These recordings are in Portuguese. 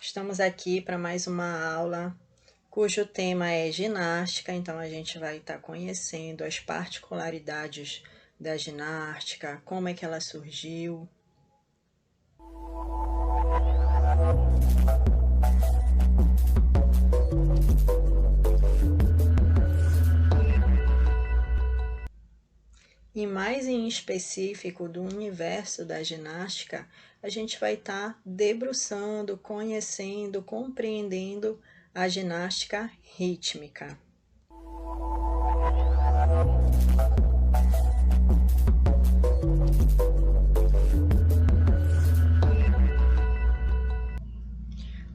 Estamos aqui para mais uma aula cujo tema é ginástica, então a gente vai estar conhecendo as particularidades da ginástica, como é que ela surgiu. E mais em específico do universo da ginástica, a gente vai estar debruçando, conhecendo, compreendendo a ginástica rítmica.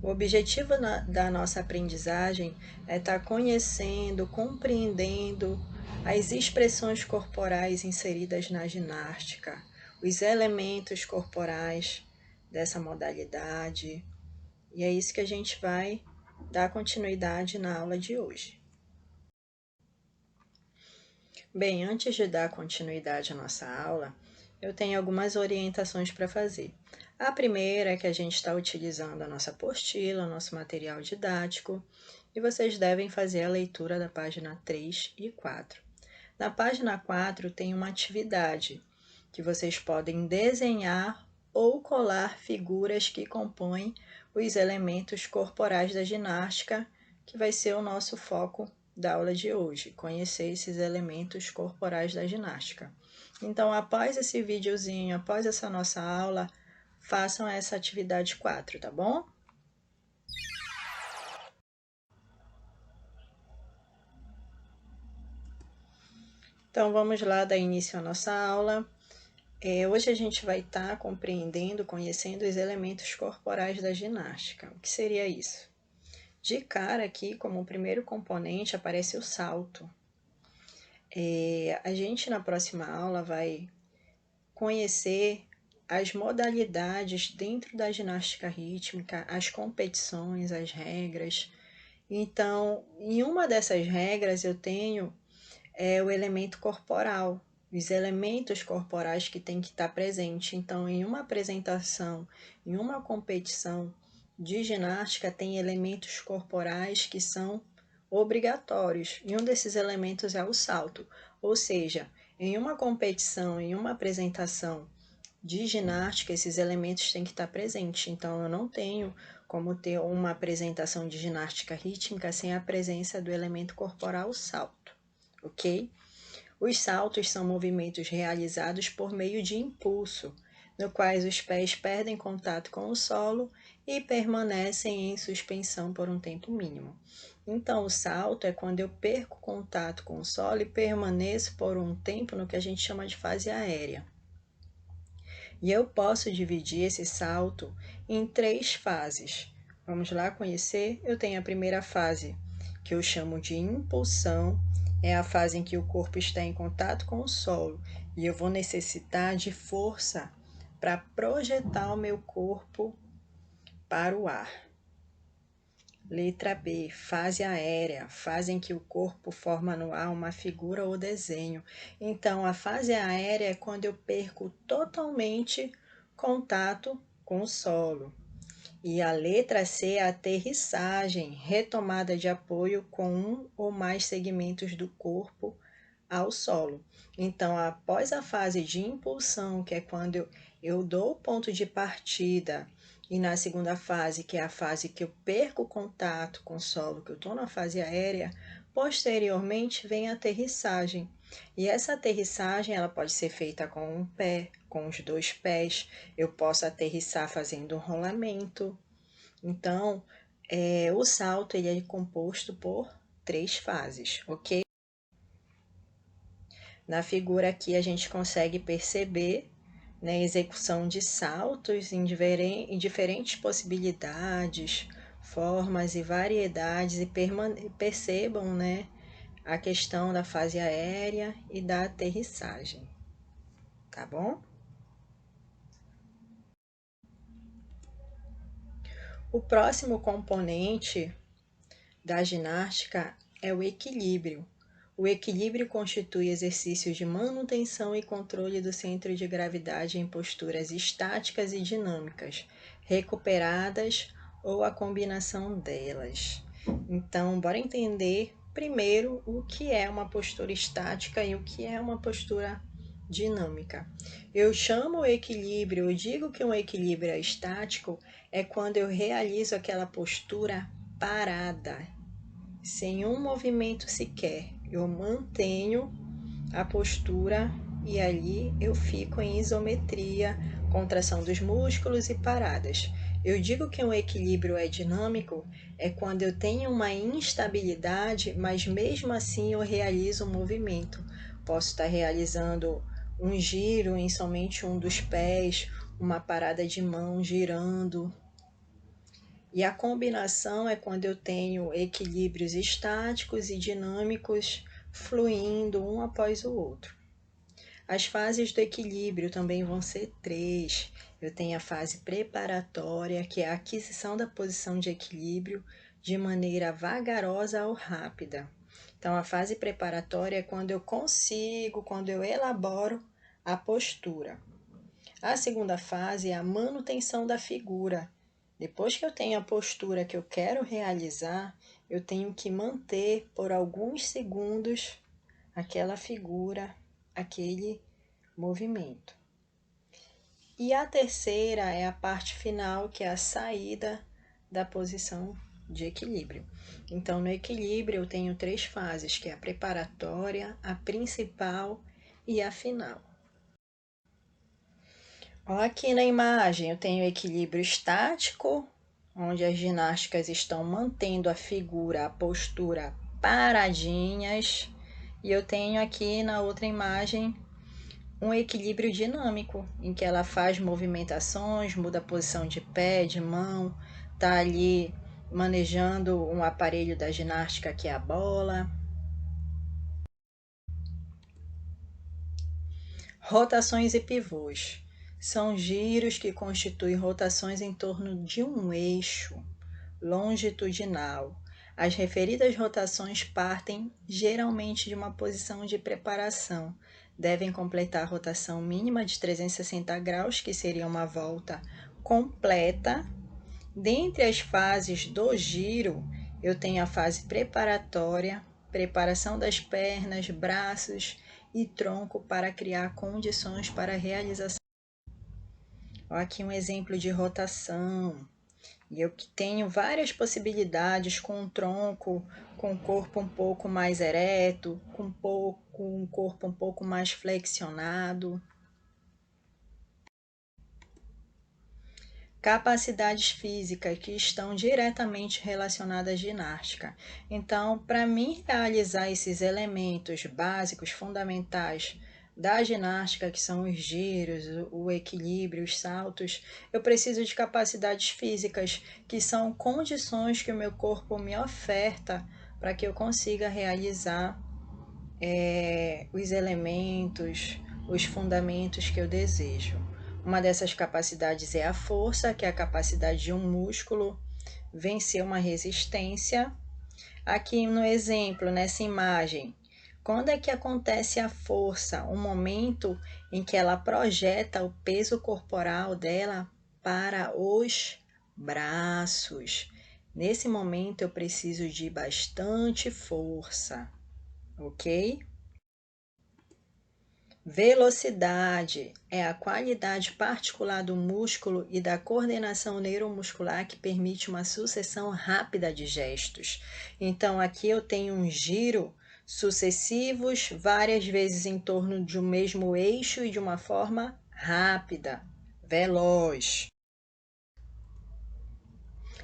O objetivo da nossa aprendizagem é estar conhecendo, compreendendo as expressões corporais inseridas na ginástica, os elementos corporais dessa modalidade, e é isso que a gente vai dar continuidade na aula de hoje. Bem, antes de dar continuidade à nossa aula, eu tenho algumas orientações para fazer. A primeira é que a gente está utilizando a nossa apostila, o nosso material didático, e vocês devem fazer a leitura da página 3 e 4. Na página 4 tem uma atividade que vocês podem desenhar ou colar figuras que compõem os elementos corporais da ginástica, que vai ser o nosso foco da aula de hoje, conhecer esses elementos corporais da ginástica. Então, após esse videozinho, após essa nossa aula, façam essa atividade 4, tá bom? Então, vamos lá dar início à nossa aula. Hoje a gente vai estar compreendendo, conhecendo os elementos corporais da ginástica. O que seria isso? De cara aqui, como primeiro componente, aparece o salto. A gente na próxima aula vai conhecer as modalidades dentro da ginástica rítmica, as competições, as regras. Então, em uma dessas regras eu tenho o elemento corporal, os elementos corporais que tem que estar presente. Então, em uma apresentação, em uma competição de ginástica, tem elementos corporais que são obrigatórios. E um desses elementos é o salto. Ou seja, em uma competição, em uma apresentação de ginástica, esses elementos têm que estar presentes. Então, eu não tenho como ter uma apresentação de ginástica rítmica sem a presença do elemento corporal salto, ok? Os saltos são movimentos realizados por meio de impulso, no quais os pés perdem contato com o solo e permanecem em suspensão por um tempo mínimo. Então, o salto é quando eu perco contato com o solo e permaneço por um tempo no que a gente chama de fase aérea. E eu posso dividir esse salto em 3 fases. Vamos lá conhecer? Eu tenho a primeira fase, que eu chamo de impulsão, é a fase em que o corpo está em contato com o solo e eu vou necessitar de força para projetar o meu corpo para o ar. Letra B, fase aérea, fase em que o corpo forma no ar uma figura ou desenho. Então, a fase aérea é quando eu perco totalmente contato com o solo. E a letra C é a aterrissagem, retomada de apoio com um ou mais segmentos do corpo ao solo. Então, após a fase de impulsão, que é quando eu dou o ponto de partida, e na segunda fase, que é a fase que eu perco o contato com o solo, que eu estou na fase aérea, posteriormente vem a aterrissagem. E essa aterrissagem ela pode ser feita com um pé, com os 2 pés, eu posso aterrissar fazendo um rolamento. Então, o salto ele é composto por 3 fases, ok? Na figura aqui a gente consegue perceber, né, a execução de saltos em diferentes possibilidades, formas e variedades, e percebam, né, a questão da fase aérea e da aterrissagem, tá bom? O próximo componente da ginástica é o equilíbrio. O equilíbrio constitui exercícios de manutenção e controle do centro de gravidade em posturas estáticas e dinâmicas, recuperadas ou a combinação delas. Então, bora entender primeiro o que é uma postura estática e o que é uma postura dinâmica. Eu chamo o equilíbrio, eu digo que um equilíbrio é estático é quando eu realizo aquela postura parada, sem um movimento sequer. Eu mantenho a postura e ali eu fico em isometria, contração dos músculos e paradas. Eu digo que um equilíbrio é dinâmico é quando eu tenho uma instabilidade, mas mesmo assim eu realizo um movimento. Posso estar realizando um giro em somente um dos pés, uma parada de mão girando. E a combinação é quando eu tenho equilíbrios estáticos e dinâmicos fluindo um após o outro. As fases do equilíbrio também vão ser 3. Eu tenho a fase preparatória, que é a aquisição da posição de equilíbrio de maneira vagarosa ou rápida. Então, a fase preparatória é quando eu consigo, quando eu elaboro a postura. A segunda fase é a manutenção da figura. Depois que eu tenho a postura que eu quero realizar, eu tenho que manter por alguns segundos aquela figura, aquele movimento. E a terceira é a parte final, que é a saída da posição de equilíbrio. Então, no equilíbrio, eu tenho 3 fases, que é a preparatória, a principal e a final. Aqui na imagem, eu tenho equilíbrio estático, onde as ginásticas estão mantendo a figura, a postura paradinhas. E eu tenho aqui na outra imagem um equilíbrio dinâmico, em que ela faz movimentações, muda a posição de pé, de mão, tá ali manejando um aparelho da ginástica que é a bola. Rotações e pivôs são giros que constituem rotações em torno de um eixo longitudinal. As referidas rotações partem geralmente de uma posição de preparação. Devem completar a rotação mínima de 360 graus, que seria uma volta completa. Dentre as fases do giro, eu tenho a fase preparatória, preparação das pernas, braços e tronco para criar condições para a realização. Aqui um exemplo de rotação. E eu tenho várias possibilidades com o tronco, com o corpo um pouco mais ereto, com um corpo um pouco mais flexionado. Capacidades físicas que estão diretamente relacionadas à ginástica. Então, para mim realizar esses elementos básicos, fundamentais da ginástica, que são os giros, o equilíbrio, os saltos, eu preciso de capacidades físicas, que são condições que o meu corpo me oferta para que eu consiga realizar os elementos, os fundamentos que eu desejo. Uma dessas capacidades é a força, que é a capacidade de um músculo vencer uma resistência. Aqui no exemplo, nessa imagem, quando é que acontece a força? Um momento em que ela projeta o peso corporal dela para os braços. Nesse momento eu preciso de bastante força, ok? Velocidade é a qualidade particular do músculo e da coordenação neuromuscular que permite uma sucessão rápida de gestos. Então, aqui eu tenho um giro sucessivos, várias vezes em torno de um mesmo eixo e de uma forma rápida, veloz.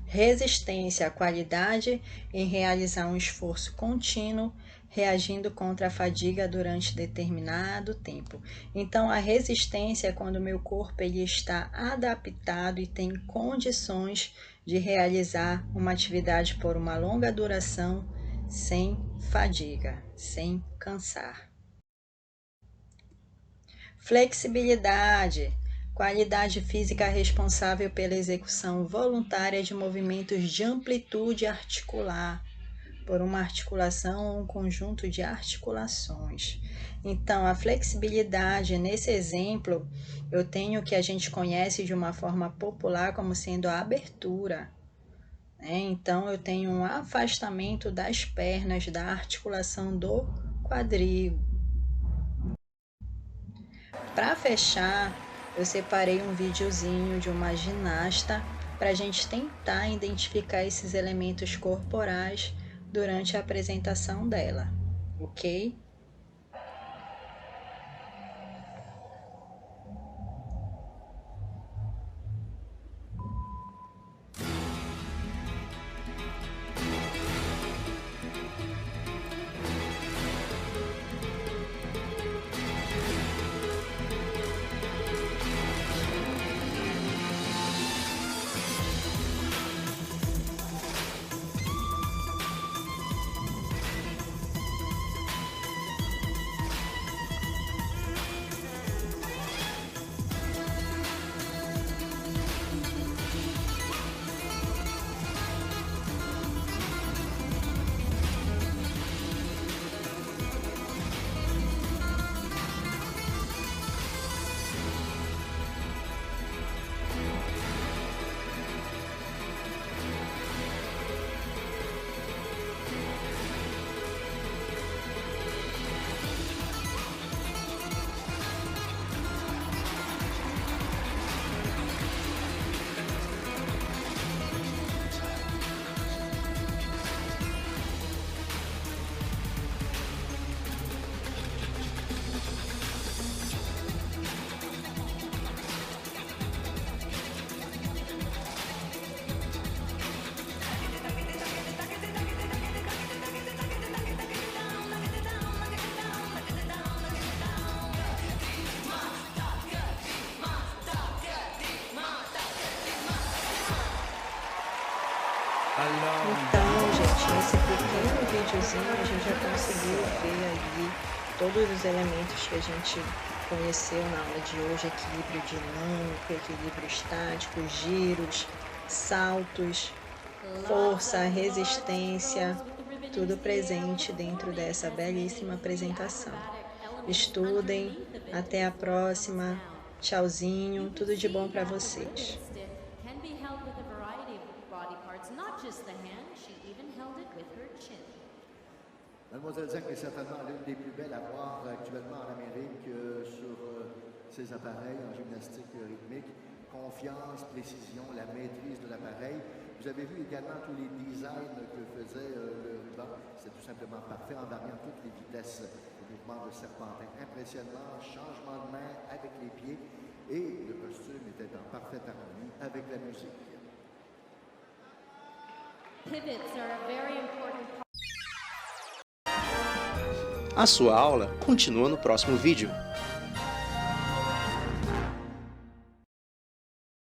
Resistência à qualidade em realizar um esforço contínuo, reagindo contra a fadiga durante determinado tempo. Então, a resistência é quando o meu corpo ele está adaptado e tem condições de realizar uma atividade por uma longa duração sem fadiga, sem cansar. Flexibilidade, qualidade física responsável pela execução voluntária de movimentos de amplitude articular, por uma articulação ou um conjunto de articulações. Então, a flexibilidade, nesse exemplo, eu tenho o que a gente conhece de uma forma popular como sendo a abertura. né? Então eu tenho um afastamento das pernas, da articulação do quadril. Para fechar, eu separei um videozinho de uma ginasta para a gente tentar identificar esses elementos corporais durante a apresentação dela, ok? Então, gente, nesse pequeno videozinho a gente já conseguiu ver aí todos os elementos que a gente conheceu na aula de hoje: equilíbrio dinâmico, equilíbrio estático, giros, saltos, força, resistência, tudo presente dentro dessa belíssima apresentação. Estudem, até a próxima, tchauzinho, tudo de bom para vocês. Mademoiselle Zhang est certainement l'une des plus belles à voir actuellement en Amérique sur ces appareils en gymnastique rythmique. Confiance, précision, la maîtrise de l'appareil. Vous avez vu également tous les designs que faisait le ruban. C'est tout simplement parfait en variant toutes les vitesses du mouvement de serpentin. Impressionnant, changement de main avec les pieds et le costume était en parfaite harmonie avec la musique. Pivots are a very important part. A sua aula continua no próximo vídeo.